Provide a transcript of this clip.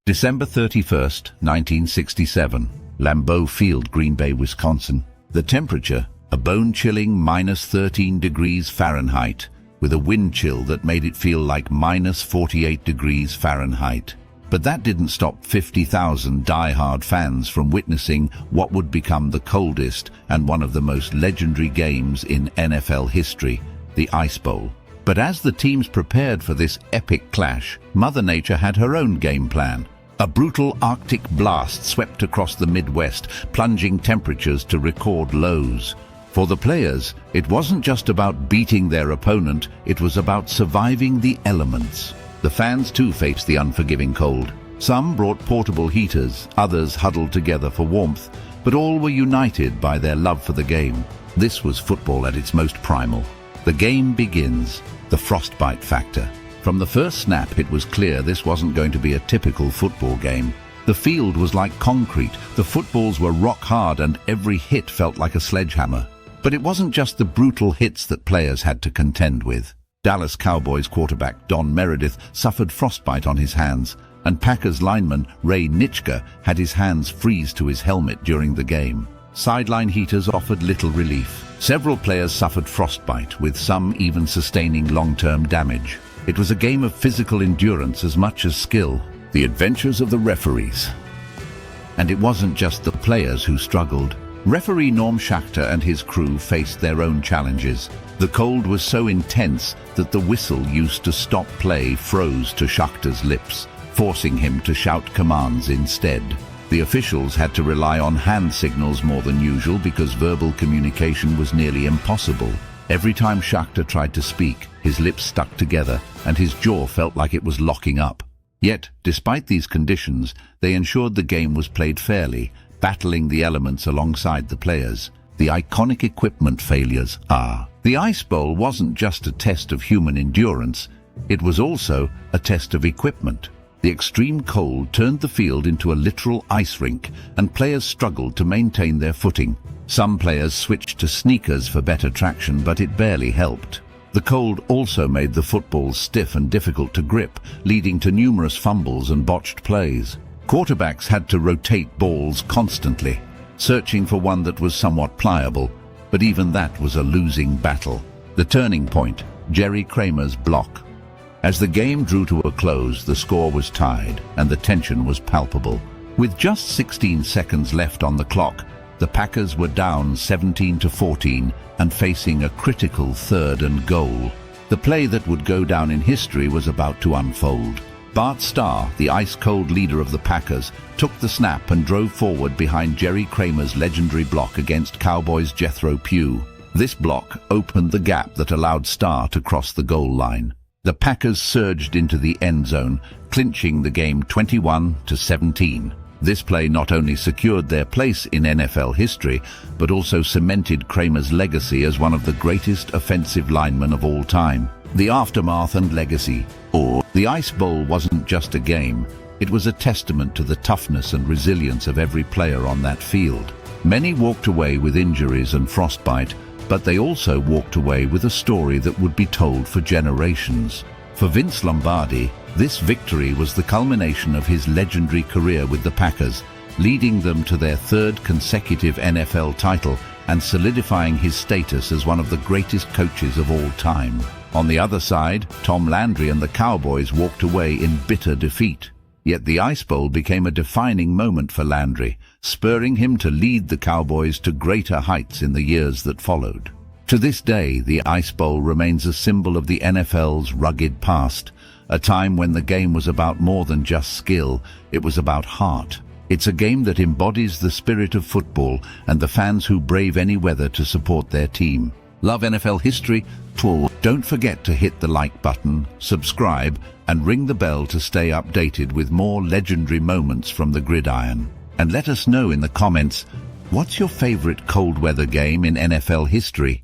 December 31st, 1967, Lambeau Field, Green Bay, Wisconsin. The temperature, a bone-chilling -13 degrees Fahrenheit, with a wind chill that made it feel like -48 degrees Fahrenheit. But that didn't stop 50,000 die-hard fans from witnessing what would become the coldest and one of the most legendary games in NFL history, the Ice Bowl. But as the teams prepared for this epic clash, Mother Nature had her own game plan. A brutal Arctic blast swept across the Midwest, plunging temperatures to record lows. For the players, it wasn't just about beating their opponent, it was about surviving the elements. The fans too faced the unforgiving cold. Some brought portable heaters, others huddled together for warmth, but all were united by their love for the game. This was football at its most primal. The game begins, the frostbite factor. From the first snap, it was clear this wasn't going to be a typical football game. The field was like concrete, the footballs were rock hard, and every hit felt like a sledgehammer. But it wasn't just the brutal hits that players had to contend with. Dallas Cowboys quarterback Don Meredith suffered frostbite on his hands, and Packers lineman Ray Nitschke had his hands freeze to his helmet during the game. Sideline heaters offered little relief. Several players suffered frostbite, with some even sustaining long-term damage. It was a game of physical endurance as much as skill. The adventures of the referees. And it wasn't just the players who struggled. Referee Norm Schachter and his crew faced their own challenges. The cold was so intense that the whistle used to stop play froze to Schachter's lips, forcing him to shout commands instead. The officials had to rely on hand signals more than usual because verbal communication was nearly impossible. Every time Schachter tried to speak, his lips stuck together and his jaw felt like it was locking up. Yet, despite these conditions, they ensured the game was played fairly, battling the elements alongside the players. The iconic equipment failures are. The Ice Bowl wasn't just a test of human endurance, it was also a test of equipment. The extreme cold turned the field into a literal ice rink, and players struggled to maintain their footing. Some players switched to sneakers for better traction, but it barely helped. The cold also made the footballs stiff and difficult to grip, leading to numerous fumbles and botched plays. Quarterbacks had to rotate balls constantly, searching for one that was somewhat pliable, but even that was a losing battle. The turning point, Jerry Kramer's block. As the game drew to a close, the score was tied, and the tension was palpable. With just 16 seconds left on the clock, the Packers were down 17-14 and facing a critical 3rd and goal. The play that would go down in history was about to unfold. Bart Starr, the ice-cold leader of the Packers, took the snap and drove forward behind Jerry Kramer's legendary block against Cowboys' Jethro Pugh. This block opened the gap that allowed Starr to cross the goal line. The Packers surged into the end zone, clinching the game 21-17. This play not only secured their place in NFL history, but also cemented Kramer's legacy as one of the greatest offensive linemen of all time. The aftermath and legacy. The Ice Bowl wasn't just a game, it was a testament to the toughness and resilience of every player on that field. Many walked away with injuries and frostbite, but they also walked away with a story that would be told for generations. For Vince Lombardi, this victory was the culmination of his legendary career with the Packers, leading them to their 3rd consecutive NFL title and solidifying his status as one of the greatest coaches of all time. On the other side, Tom Landry and the Cowboys walked away in bitter defeat. Yet the Ice Bowl became a defining moment for Landry, spurring him to lead the Cowboys to greater heights in the years that followed. To this day, the Ice Bowl remains a symbol of the NFL's rugged past, a time when the game was about more than just skill, it was about heart. It's a game that embodies the spirit of football and the fans who brave any weather to support their team. Love NFL history? Don't forget to hit the like button, subscribe, and ring the bell to stay updated with more legendary moments from the gridiron. And let us know in the comments, what's your favorite cold weather game in NFL history?